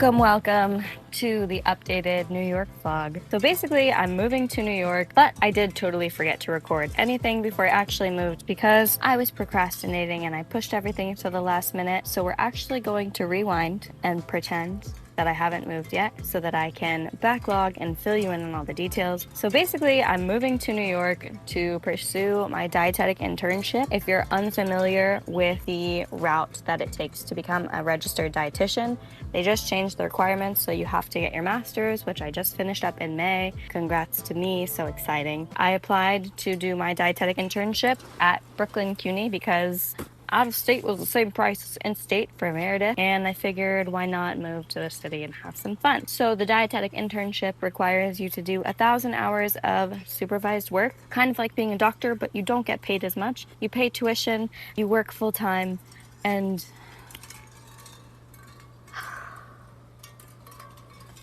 Welcome to the updated New York vlog. So basically, I'm moving to New York, but I did totally forget to record anything before I actually moved because I was procrastinating and I pushed everything to the last minute. So we're actually going to rewind and pretend that I haven't moved yet so that I can backlog and fill you in on all the details. So basically, I'm moving to New York to pursue my dietetic internship. If you're unfamiliar with the route that it takes to become a registered dietitian, they just changed the requirements, so you have to get your master's, which I just finished up in May. Congrats to me, so exciting. I applied to do my dietetic internship at Brooklyn CUNY because out of state was the same price as in state for Meredith, and I figured why not move to the city and have some fun. So the dietetic internship requires you to do 1,000 hours of supervised work, kind of like being a doctor, but you don't get paid as much. You pay tuition, you work full time, and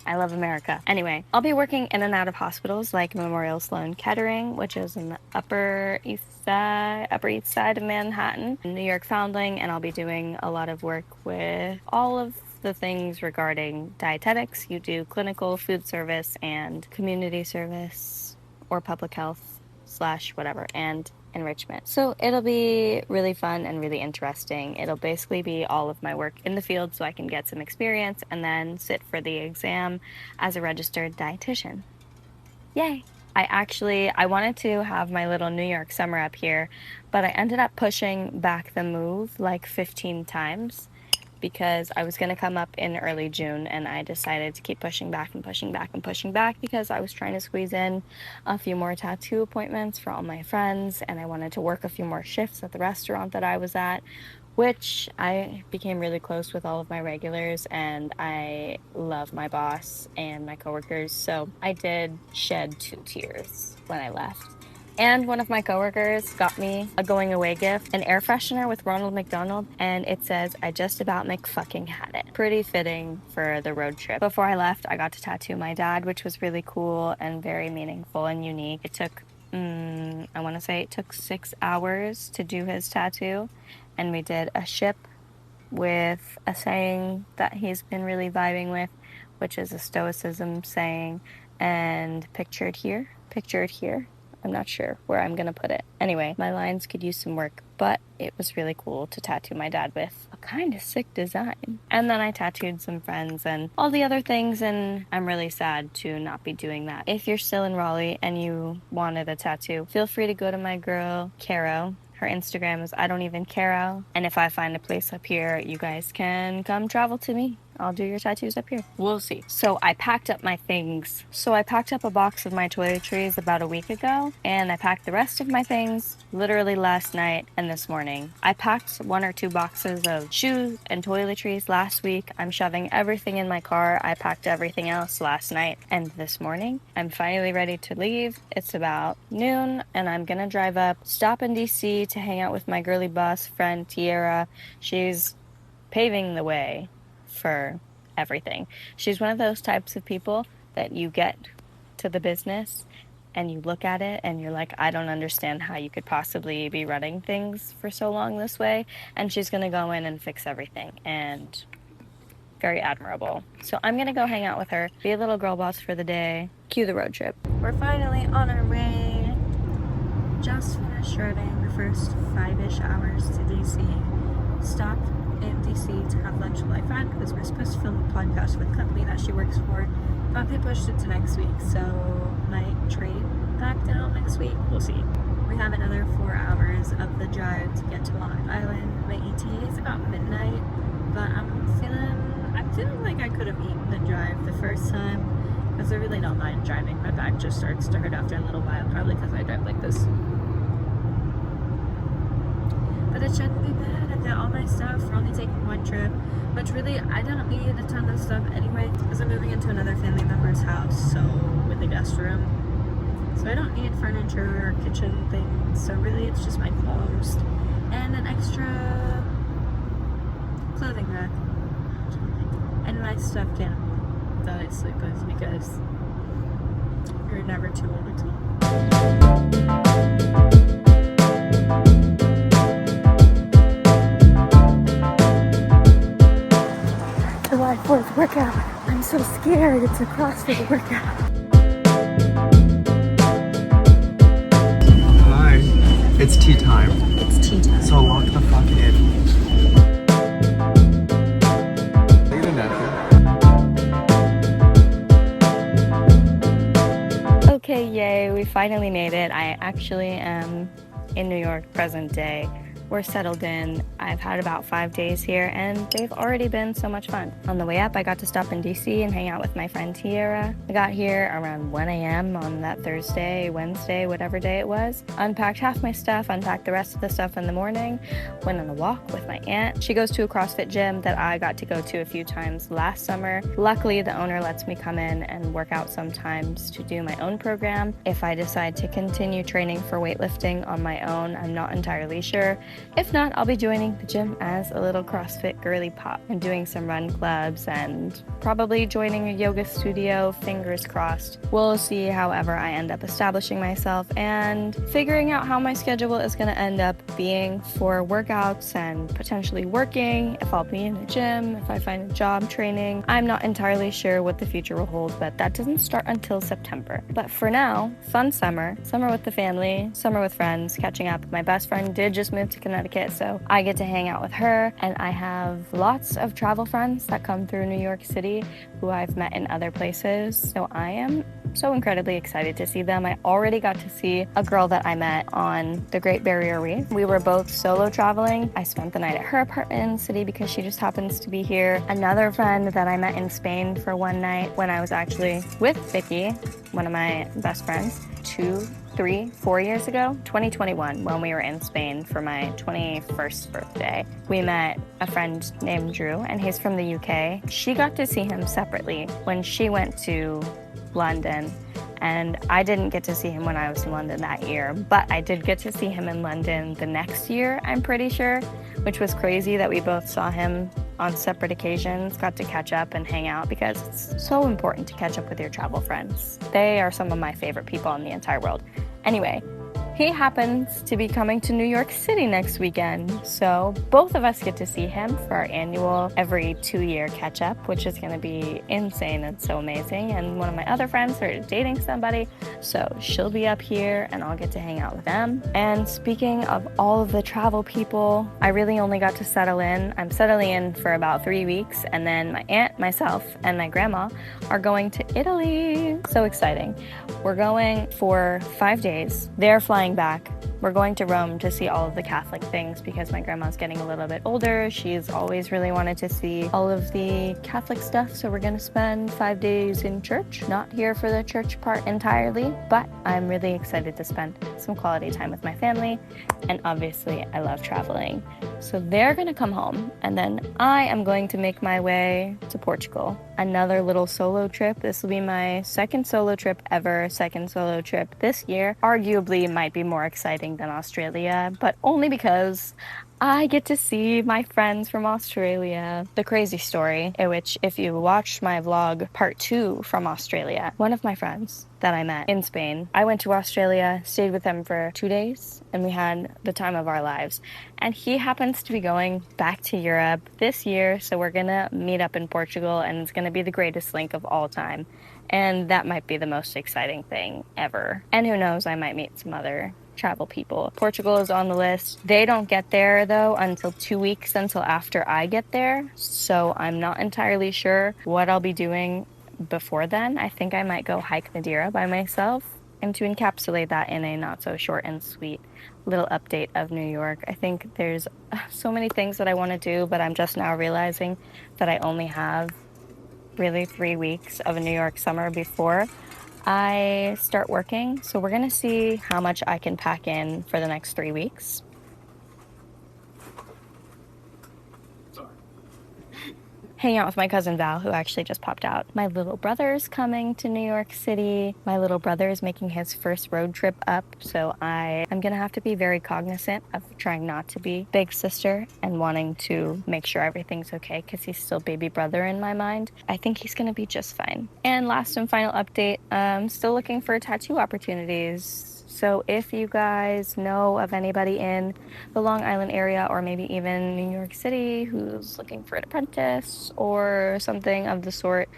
I love America. Anyway, I'll be working in and out of hospitals like Memorial Sloan Kettering, which is in the Upper East Side of Manhattan, New York Foundling, and I'll be doing a lot of work with all of the things regarding dietetics. You do clinical, food service, and community service, or public health / whatever, and enrichment. So it'll be really fun and really interesting. It'll basically be all of my work in the field so I can get some experience and then sit for the exam as a registered dietitian. Yay! I wanted to have my little New York summer up here, but I ended up pushing back the move like 15 times because I was going to come up in early June, and I decided to keep pushing back and pushing back and pushing back because I was trying to squeeze in a few more tattoo appointments for all my friends, and I wanted to work a few more shifts at the restaurant that I was at, which I became really close with all of my regulars, and I love my boss and my coworkers, so I did shed 2 tears when I left. And one of my coworkers got me a going away gift, an air freshener with Ronald McDonald, and it says, "I just about McFucking had it." Pretty fitting for the road trip. Before I left, I got to tattoo my dad, which was really cool and very meaningful and unique. It took, I want to say it took 6 hours to do his tattoo, and we did a ship with a saying that he's been really vibing with, which is a stoicism saying, and picture it here. I'm not sure where I'm gonna put it. Anyway, my lines could use some work, but it was really cool to tattoo my dad with a kind of sick design. And then I tattooed some friends and all the other things, and I'm really sad to not be doing that. If you're still in Raleigh and you wanted a tattoo, feel free to go to my girl, Caro. Her Instagram is I don't even Caro. And if I find a place up here, you guys can come travel to me. I'll do your tattoos up here. We'll see. So I packed up my things. So I packed up a box of my toiletries about a week ago, and I packed the rest of my things literally last night and this morning. I packed 1 or 2 boxes of shoes and toiletries last week. I'm shoving everything in my car. I packed everything else last night and this morning. I'm finally ready to leave. It's about noon, and I'm gonna drive up, stop in DC to hang out with my girly boss friend Tiara. She's paving the way for everything. She's one of those types of people that you get to the business and you look at it and you're like, I don't understand how you could possibly be running things for so long this way, and she's gonna go in and fix everything, and very admirable. So I'm gonna go hang out with her, be a little girl boss for the day, cue the road trip. We're finally on our way. Just finished driving the first 5-ish hours to DC. Stopped in DC to have lunch with my friend because we're supposed to film a podcast with the company that she works for, but they pushed it to next week, so might trade back down next week. We'll see. We have another 4 hours of the drive to get to Long Island. My ETA is about midnight, but I'm feeling like I could have eaten the drive the first time because I really don't mind driving. My back just starts to hurt after a little while, probably because I drive like this. But it shouldn't be bad. I've got all my stuff. We're only taking 1 trip, which really I don't need a ton of stuff anyway because I'm moving into another family member's house, so with a guest room. So I don't need furniture or kitchen things. So really it's just my clothes and an extra clothing rack and my stuffed animal that I sleep with because you're never too old to July 4th workout. scared. It's a CrossFit workout. Hi. It's tea time. It's tea time. So lock the fuck in. Need a napkin? Okay, yay, we finally made it. I actually am in New York present day. We're settled in. I've had about 5 days here and they've already been so much fun. On the way up, I got to stop in DC and hang out with my friend Tiara. I got here around 1 a.m. on that Thursday, Wednesday, whatever day it was. Unpacked half my stuff, unpacked the rest of the stuff in the morning, went on a walk with my aunt. She goes to a CrossFit gym that I got to go to a few times last summer. Luckily, the owner lets me come in and work out sometimes to do my own program. If I decide to continue training for weightlifting on my own, I'm not entirely sure. If not, I'll be joining the gym as a little CrossFit girly pop and doing some run clubs and probably joining a yoga studio, fingers crossed. We'll see however I end up establishing myself and figuring out how my schedule is going to end up being for workouts and potentially working, if I'll be in a gym, if I find a job training. I'm not entirely sure what the future will hold, but that doesn't start until September. But for now, fun summer with the family, summer with friends, catching up. My best friend did just move to Connecticut, so I get to hang out with her, and I have lots of travel friends that come through New York City who I've met in other places, so I am so incredibly excited to see them. I already got to see a girl that I met on the Great Barrier Reef. We were both solo traveling. I spent the night at her apartment in the city because she just happens to be here. Another friend that I met in Spain for one night when I was actually with Vicky, one of my best friends, 4 years ago, 2021, when we were in Spain for my 21st birthday. We met a friend named Drew, and he's from the UK. She got to see him separately when she went to London, and I didn't get to see him when I was in London that year, but I did get to see him in London the next year, I'm pretty sure, which was crazy that we both saw him on separate occasions, got to catch up and hang out because it's so important to catch up with your travel friends. They are some of my favorite people in the entire world. Anyway, he happens to be coming to New York City next weekend, so both of us get to see him for our annual every 2-year catch-up, which is going to be insane and so amazing. And one of my other friends started dating somebody, so she'll be up here and I'll get to hang out with them. And speaking of all of the travel people, I really only got to settle in. I'm settling in for about 3 weeks, and then my aunt, myself, and my grandma are going to Italy. So exciting. We're going for 5 days. They're flying back. We're going to Rome to see all of the Catholic things because my grandma's getting a little bit older. She's always really wanted to see all of the Catholic stuff, so we're gonna spend 5 days in church. Not here for the church part entirely, but I'm really excited to spend some quality time with my family, and obviously I love traveling. So they're gonna come home, and then I am going to make my way to Portugal. Another little solo trip. This will be my second solo trip ever, second solo trip this year. Arguably might be more exciting than Australia, but only because I get to see my friends from Australia. The crazy story, in which if you watched my vlog part 2 from Australia, one of my friends that I met in Spain, I went to Australia, stayed with him for 2 days, and we had the time of our lives. And he happens to be going back to Europe this year, so we're gonna meet up in Portugal, and it's gonna be the greatest link of all time. And that might be the most exciting thing ever. And who knows, I might meet some other travel people. Portugal is on the list. They don't get there though until 2 weeks until after I get there, so I'm not entirely sure what I'll be doing before then. I think I might go hike Madeira by myself. And to encapsulate that in a not so short and sweet little update of New York, I think there's so many things that I want to do, but I'm just now realizing that I only have really 3 weeks of a New York summer before I start working. So we're gonna see how much I can pack in for the next 3 weeks. Hang out with my cousin Val, who actually just popped out. My little brother's coming to New York City. My little brother is making his first road trip up, so I'm gonna have to be very cognizant of trying not to be big sister and wanting to make sure everything's okay because he's still baby brother in my mind. I think he's gonna be just fine. And last and final update, still looking for tattoo opportunities. So if you guys know of anybody in the Long Island area or maybe even New York City who's looking for an apprentice or something of the sort,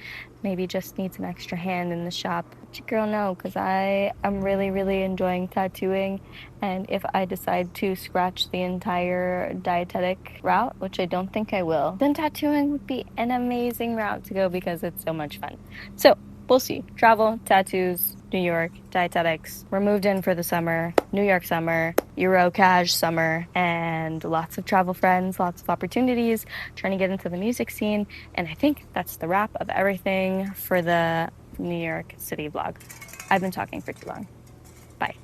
maybe just needs an extra hand in the shop, let your girl know because I am really, really enjoying tattooing. And if I decide to scratch the entire dietetic route, which I don't think I will, then tattooing would be an amazing route to go because it's so much fun. So we'll see. Travel, tattoos, New York, dietetics. We're moved in for the summer, New York summer, Euro cash summer, and lots of travel friends, lots of opportunities, trying to get into the music scene. And I think that's the wrap of everything for the New York City vlog. I've been talking for too long. Bye.